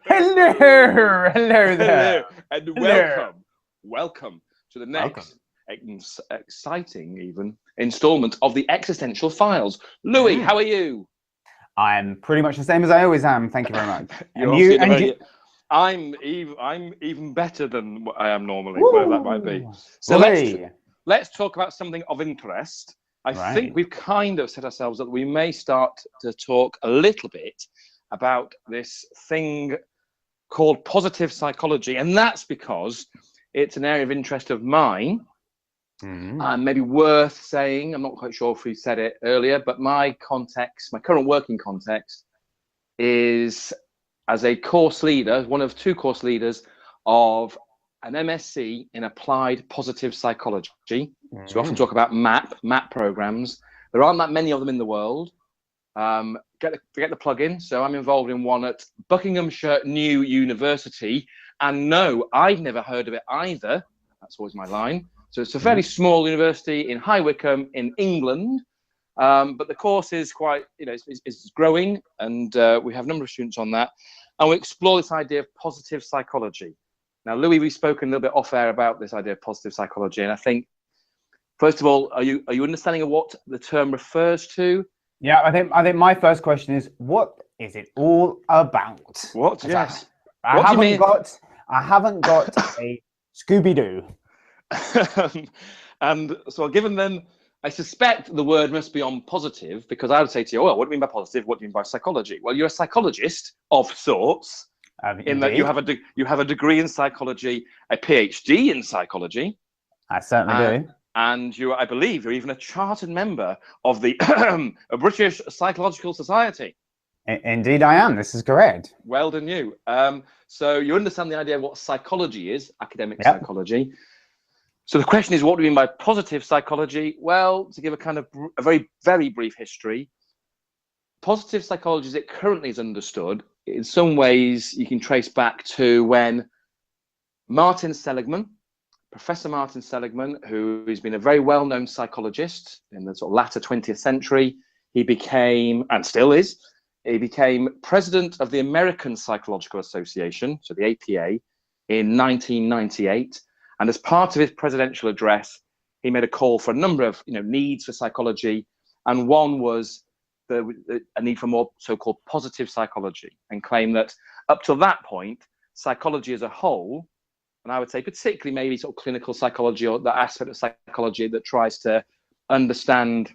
Hello there. And Hello. welcome to the next exciting, even installment of the Existential Files. Louie, how are you? I'm pretty much the same as I always am. Thank you very much. I'm even better than what I am normally, whatever that might be. So let's talk about something of interest. I think we've kind of set ourselves up. We may start to talk a little bit about this thing called positive psychology, and that's because it's an area of interest of mine. And maybe worth saying, I'm not quite sure if we said it earlier, but my context, my current working context, is as a course leader, one of two course leaders of an MSc in applied positive psychology. So we often talk about MAP programs. There aren't that many of them in the world. Get the plug in. So I'm involved in one at Buckinghamshire New University. And no, I've never heard of it either. That's always my line. So it's a fairly small university in High Wycombe in England. But the course is quite, it's growing, and we have a number of students on that. And we explore this idea of positive psychology. Now, Louie, we've spoken a little bit off air about this idea of positive psychology. And I think, first of all, are you understanding of what the term refers to? Yeah, I think my first question is, what is it all about? What? Yes. I haven't got a Scooby-Doo. And so given then, I suspect the word must be on positive, because I would say to you, well, what do you mean by positive? What do you mean by psychology? Well, you're a psychologist of sorts, in that you have a degree in psychology, a PhD in psychology. I certainly do. And I believe you're even a chartered member of the British Psychological Society. Indeed I am. This is correct. Well done you. So you understand the idea of what psychology is, academic psychology. So the question is, what do we mean by positive psychology? Well, to give a very, very brief history, positive psychology as it currently is understood, in some ways you can trace back to when Professor Martin Seligman, who has been a very well-known psychologist in the sort of latter 20th century, he became, and still is, he became president of the American Psychological Association, so the APA, in 1998. And as part of his presidential address, he made a call for a number of needs for psychology. And one was a need for more so-called positive psychology, and claimed that up to that point, psychology as a whole, and I would say particularly maybe sort of clinical psychology, or the aspect of psychology that tries to understand,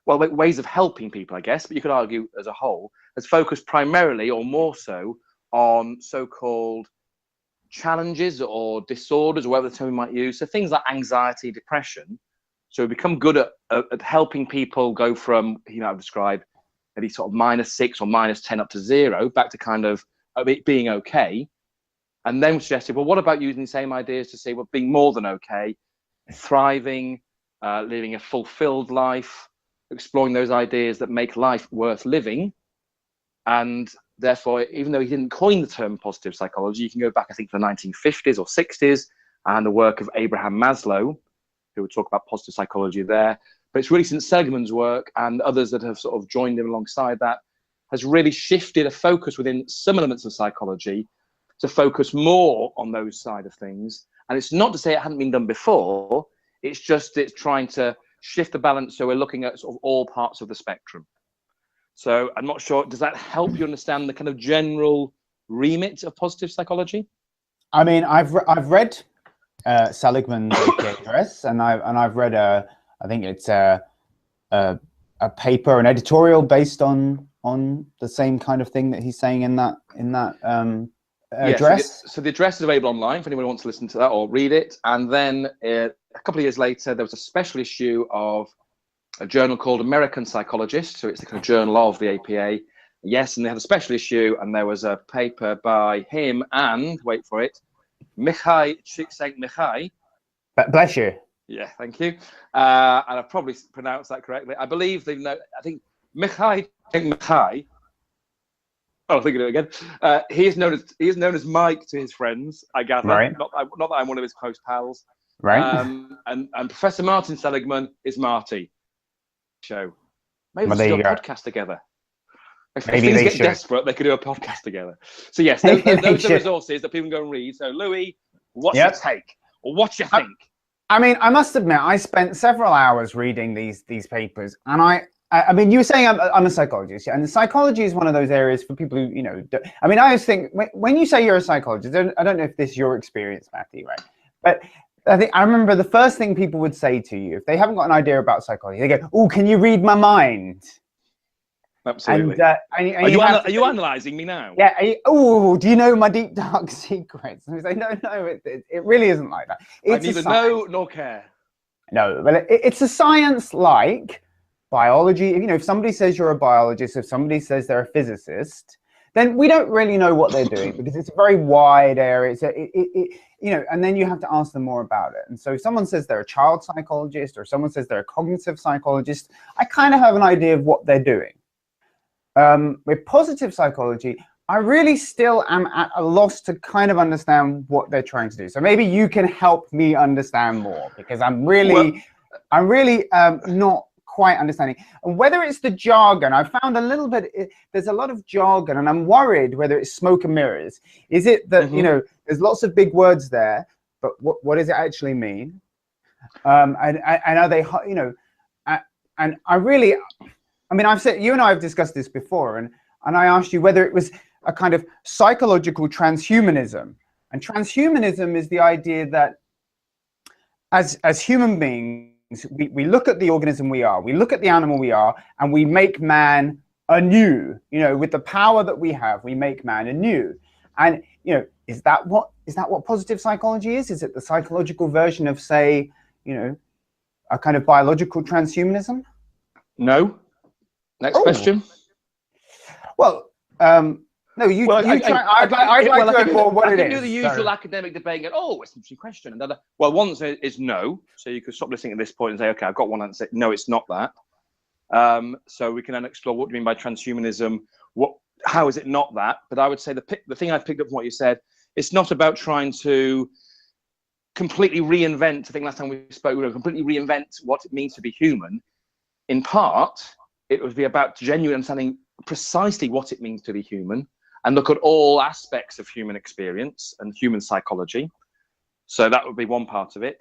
well, ways of helping people, I guess, but you could argue as a whole, has focused primarily or more so on so-called challenges or disorders, or whatever the term we might use. So things like anxiety, depression. So we become good at helping people go from, I've described maybe sort of -6 or -10 up to 0, back to kind of it being okay. And then we suggested, well, what about using the same ideas to say, well, being more than okay, thriving, living a fulfilled life, exploring those ideas that make life worth living. And therefore, even though he didn't coin the term positive psychology, you can go back, I think, to the 1950s or 60s, and the work of Abraham Maslow, who would talk about positive psychology there. But it's really since Seligman's work and others that have sort of joined him alongside that, has really shifted a focus within some elements of psychology to focus more on those side of things. And it's not to say it hadn't been done before, it's trying to shift the balance, so we're looking at sort of all parts of the spectrum. So I'm not sure, does that help you understand the kind of general remit of positive psychology? I mean, I've read Seligman's address, and I've read I think it's a paper, an editorial based on the same kind of thing that he's saying in that address. So the address is available online if anyone wants to listen to that or read it. And then a couple of years later, there was a special issue of a journal called American Psychologist. So it's the kind of journal of the APA. Yes, and they had a special issue, and there was a paper by him and, wait for it, Mihai Csikszentmihalyi. Bless you. Yeah, thank you. And I've probably pronounced that correctly. I believe I think Mihai Csikszentmihalyi. Oh, think of it again. He is known as Mike to his friends, I gather. Right. Not that I'm one of his close pals. Right. And Professor Martin Seligman is Marty. Show. Maybe Well, let's do a podcast together. If Maybe things they get should. desperate, they could do a podcast together. So yes, those are the resources that people can go and read. So Louie, what's your take? Or what you think? I mean, I must admit, I spent several hours reading these papers, and I mean, you were saying I'm a psychologist, and psychology is one of those areas for people who, I mean, I always think when you say you're a psychologist, I don't know if this is your experience, Matthew, right? But I remember the first thing people would say to you if they haven't got an idea about psychology, they go, "Oh, can you read my mind?" Absolutely. And are you analysing me now? Yeah. Do you know my deep dark secrets? And we say, no, it really isn't like that. It's I neither know nor care. No, but it's a science like biology. If somebody says you're a biologist, if somebody says they're a physicist, then we don't really know what they're doing because it's a very wide area. And then you have to ask them more about it. And so if someone says they're a child psychologist or someone says they're a cognitive psychologist, I kind of have an idea of what they're doing. With positive psychology, I really still am at a loss to kind of understand what they're trying to do. So maybe you can help me understand more because I'm really not quite understanding. And whether it's the jargon, I found a little bit, there's a lot of jargon and I'm worried whether it's smoke and mirrors. Is it that, there's lots of big words there, but what does it actually mean? And are they, and I really, I mean, I've said, you and I have discussed this before, and I asked you whether it was a kind of psychological transhumanism. And transhumanism is the idea that as human beings, we look at the organism we are, we look at the animal we are, and we make man anew. With the power that we have, we make man anew. And is that what positive psychology is? Is it the psychological version of, say, a kind of biological transhumanism? No. Next question. Well, no, you try. I'd like to know more what it is. Do the usual academic debate and go, it's an interesting question. And well, one is no. So you could stop listening at this point and say, okay, I've got one answer. No, it's not that. So we can then explore what do you mean by transhumanism? How is it not that? But I would say the thing I picked up from what you said, it's not about trying to completely reinvent. I think last time we spoke, completely reinvent what it means to be human. In part, it would be about genuine understanding precisely what it means to be human and look at all aspects of human experience and human psychology. So that would be one part of it.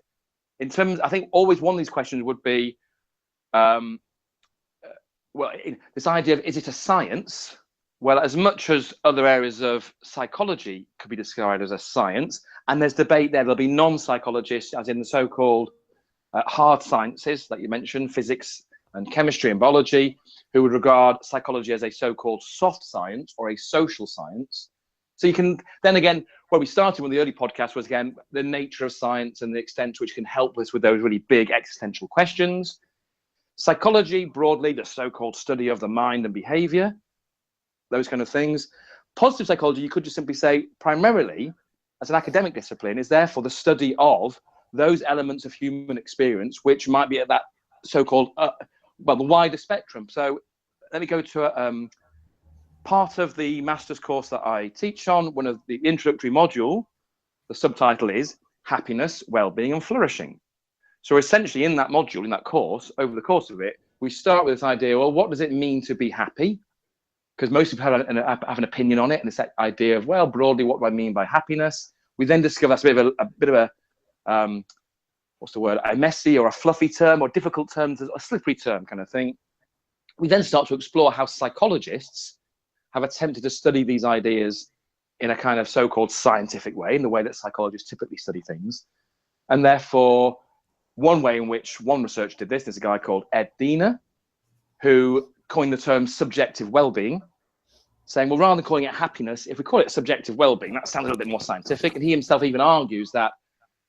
In terms, I think always one of these questions would be, this idea of, is it a science? Well, as much as other areas of psychology could be described as a science, and there's debate there, there'll be non-psychologists, as in the so-called hard sciences that you mentioned, physics and chemistry and biology, who would regard psychology as a so-called soft science or a social science. So you can, then again, where we started with the early podcast was, again, the nature of science and the extent to which it can help us with those really big existential questions. Psychology, broadly, the so-called study of the mind and behavior, those kind of things. Positive psychology, you could just simply say, primarily, as an academic discipline, is therefore the study of those elements of human experience which might be at that so-called the wider spectrum. So let me go to part of the master's course that I teach on. One of the introductory module, the subtitle is Happiness, Wellbeing and Flourishing. So essentially in that module, in that course, over the course of it, we start with this idea, well, what does it mean to be happy? Because most people have an opinion on it, and it's that idea of, well, broadly, what do I mean by happiness? We then discover that's a bit of a what's the word, a messy or a fluffy term or difficult term, a slippery term kind of thing. We then start to explore how psychologists have attempted to study these ideas in a kind of so-called scientific way, in the way that psychologists typically study things. And therefore, one way in which one researcher did this, there's a guy called Ed Diener, who coined the term subjective well-being, saying, well, rather than calling it happiness, if we call it subjective well-being, that sounds a little bit more scientific. And he himself even argues that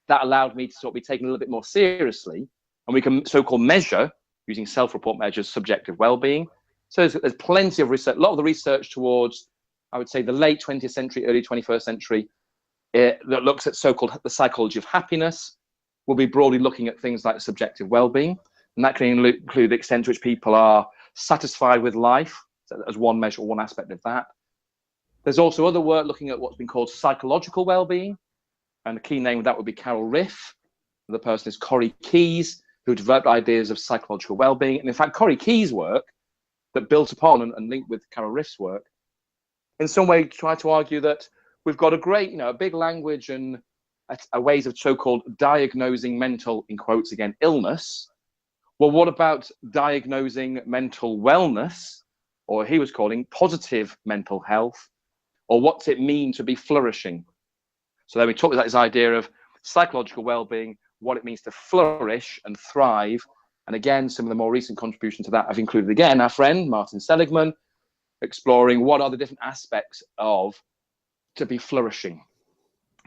allowed me to sort of be taken a little bit more seriously, and we can so-called measure, using self-report measures, subjective well-being. So there's plenty of research, a lot of the research towards, I would say, the late 20th century, early 21st century, that looks at so-called the psychology of happiness, will be broadly looking at things like subjective well-being, and that can include the extent to which people are satisfied with life, so as one measure, one aspect of that. There's also other work looking at what's been called psychological well-being, and the key name of that would be Carol Riff. The person is Corey Keyes, who developed ideas of psychological well-being. And in fact, Corey Keyes' work, that built upon and linked with Carol Riff's work, in some way try to argue that we've got a great, a big language and a ways of so-called diagnosing mental, in quotes again, illness. Well, what about diagnosing mental wellness, or he was calling positive mental health, or what's it mean to be flourishing? So then we talked about this idea of psychological well-being, what it means to flourish and thrive. And again, some of the more recent contributions to that I've included again our friend Martin Seligman, exploring what are the different aspects of to be flourishing.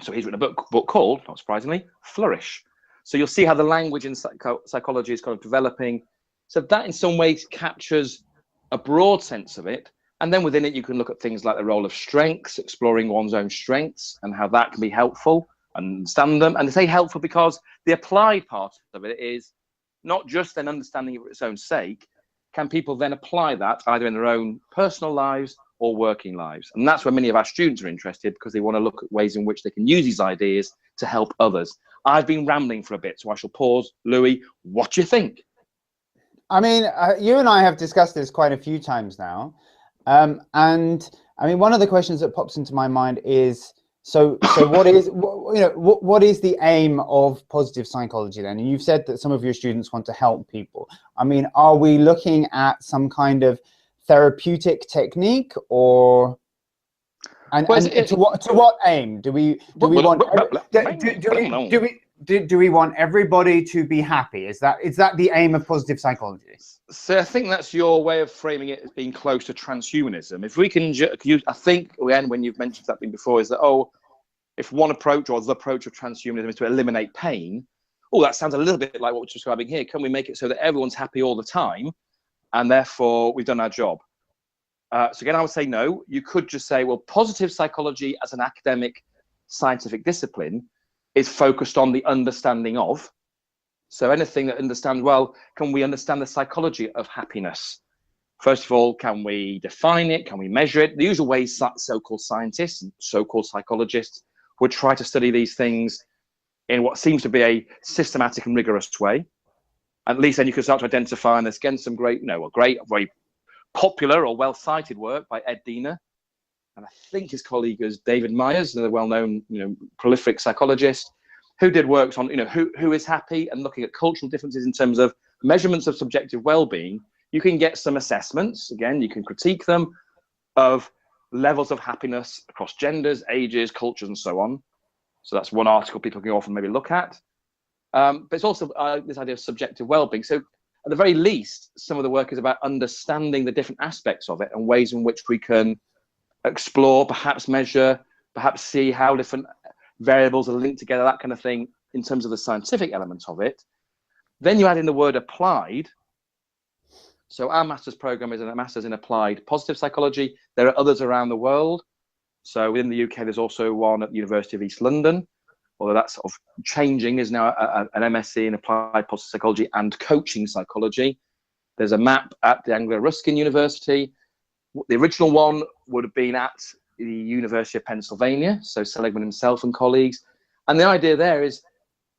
So he's written a book called, not surprisingly, Flourish. So you'll see how the language in psychology is kind of developing. So that in some ways captures a broad sense of it. And then within it, you can look at things like the role of strengths, exploring one's own strengths and how that can be helpful, understand them. And they say helpful because the applied part of it is not just then understanding it for its own sake. Can people then apply that either in their own personal lives or working lives? And that's where many of our students are interested, because they want to look at ways in which they can use these ideas to help others. I've been rambling for a bit, so I shall pause. Louis, what do you think? I mean, you and I have discussed this quite a few times now. And I mean, one of the questions that pops into my mind is, so what is, what is the aim of positive psychology then? And you've said that some of your students want to help people. I mean, are we looking at some kind of therapeutic technique, or to what aim do we want everybody to be happy? Is that the aim of positive psychology? So I think that's your way of framing it as being close to transhumanism. If we can, I think again, when you've mentioned something before, is that if one approach or the approach of transhumanism is to eliminate pain, that sounds a little bit like what we're describing here. Can we make it so that everyone's happy all the time, and therefore we've done our job? So again, I would say no. You could just say, well, positive psychology as an academic scientific discipline is focused on the understanding of. So anything that understands, well, can we understand the psychology of happiness? First of all, can we define it? Can we measure it? The usual ways so-called scientists and so-called psychologists would try to study these things in what seems to be a systematic and rigorous way. At least then you can start to identify, and there's again some great, very popular or well-cited work by Ed Diener, and I think his colleague is David Myers, another well-known, prolific psychologist, who did works on, who is happy, and looking at cultural differences in terms of measurements of subjective well-being. You can get some assessments, again, you can critique them, of levels of happiness across genders, ages, cultures, and so on. So that's one article people can often maybe look at. But it's also this idea of subjective well-being. So at the very least, some of the work is about understanding the different aspects of it and ways in which we can explore, perhaps measure, perhaps see how different variables are linked together, that kind of thing, in terms of the scientific elements of it. Then you add in the word applied. So our master's program is a master's in applied positive psychology. There are others around the world. So within the UK, there's also one at the University of East London, although that's sort of changing, is now an MSc in applied positive psychology and coaching psychology. There's a MAP at the Anglo-Ruskin University. The original one would have been at the University of Pennsylvania, so Seligman himself and colleagues. And the idea there is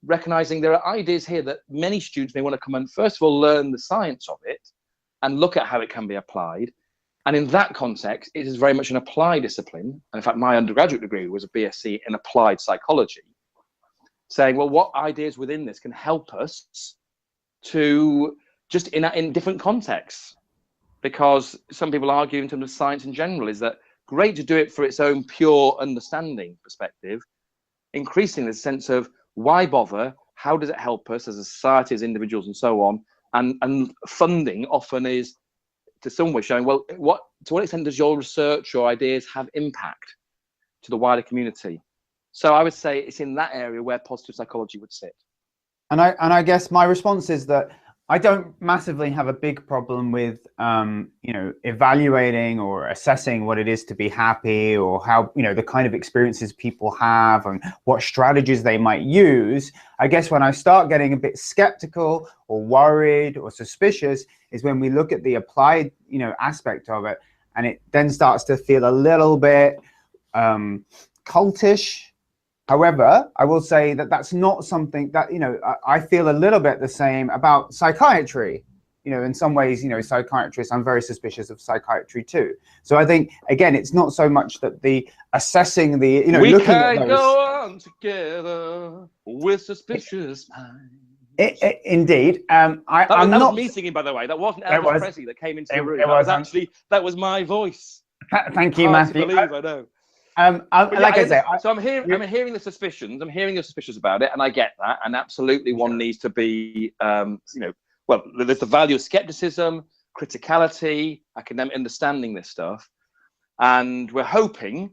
recognizing there are ideas here that many students may want to come and first of all learn the science of it and look at how it can be applied. And in that context, it is very much an applied discipline. And in fact, my undergraduate degree was a BSc in applied psychology, saying, well, what ideas within this can help us to just in different contexts? Because some people argue in terms of science in general is that great to do it for its own pure understanding perspective, increasing the sense of why bother, how does it help us as a society, as individuals, and so on. And funding often is, to some way, showing, well, to what extent does your research or ideas have impact to the wider community? So I would say it's in that area where positive psychology would sit. And I guess my response is that I don't massively have a big problem with, evaluating or assessing what it is to be happy, or how, the kind of experiences people have and what strategies they might use. I guess when I start getting a bit skeptical or worried or suspicious is when we look at the applied, aspect of it, and it then starts to feel a little bit cultish. However, I will say that that's not something that, I feel a little bit the same about psychiatry. you know, in some ways, you know, psychiatrists, I'm very suspicious of psychiatry too. So I think, again, it's not so much that the assessing the, you know, we looking can at those, go on together with suspicious minds. Indeed. That I'm was not. me singing, by the way. That wasn't Elvis Presley that came into the room. That was my voice. Thank you, Hard to Matthew. believe, I know. Like I say, so I'm hearing the suspicions. I'm hearing the suspicions about it, and I get that. And absolutely, one needs to be, you know, well, there's the value of skepticism, criticality, academic understanding this stuff, and we're hoping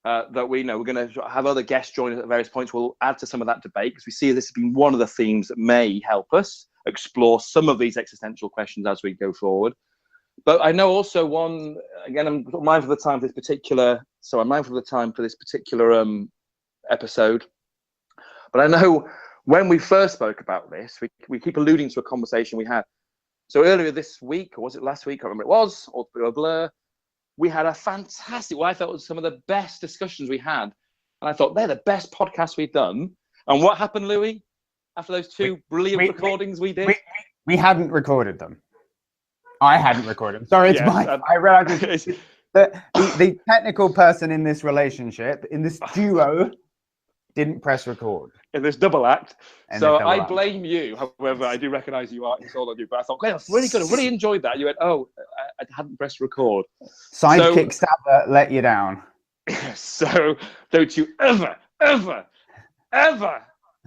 that we're going to have other guests join us at various points. We'll add to some of that debate because we see this has been one of the themes that may help us explore some of these existential questions as we go forward. But I know also one, again, I'm mindful of the time for this particular, episode. But I know when we first spoke about this, we keep alluding to a conversation we had. So earlier this week, or was it last week? I remember it was, or a blur. We had a fantastic, what I thought was some of the best discussions we had. And I thought, they're the best podcasts we've done. And what happened, Louie, after those two brilliant recordings we did? We hadn't recorded them. I hadn't recorded them. Sorry, it's I realized the technical person in this relationship, in this duo, didn't press record. In this double act. So I blame you. However, I do recognize you are, it's all on you. But I thought, I really good. I really enjoyed that. You went, oh, I hadn't pressed record. Sidekick Savva let you down. So don't you ever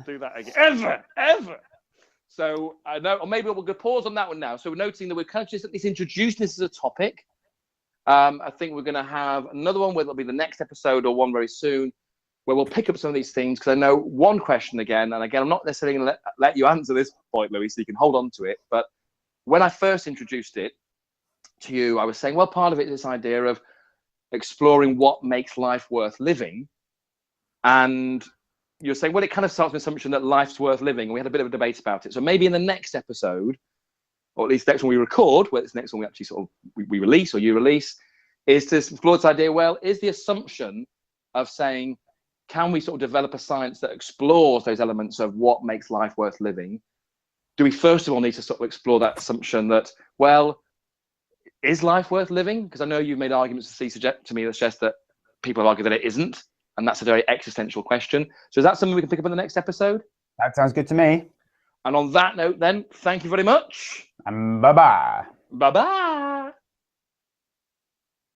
do that again. Ever. So I know, or maybe we'll go pause on that one now. So we're noting that we're kind of just at least introducing this as a topic. I think we're going to have another one, whether it'll be the next episode or one very soon, where we'll pick up some of these things, because I know one question again, and again, I'm not necessarily going to let you answer this point, Louie, so you can hold on to it. But when I first introduced it to you, I was saying, well, part of it is this idea of exploring what makes life worth living. And you're saying, well, it kind of starts with the assumption that life's worth living. And we had a bit of a debate about it. So maybe in the next episode, or at least the next one we record, where it's the next one we actually sort of we release, or you release, is to explore this idea, well, is the assumption of saying, can we sort of develop a science that explores those elements of what makes life worth living? Do we first of all need to sort of explore that assumption that, well, is life worth living? Because I know you've made arguments to me that suggest that people argue that it isn't, and that's a very existential question. So is that something we can pick up in the next episode? That sounds good to me. And on that note then, thank you very much. And bye-bye. Bye-bye.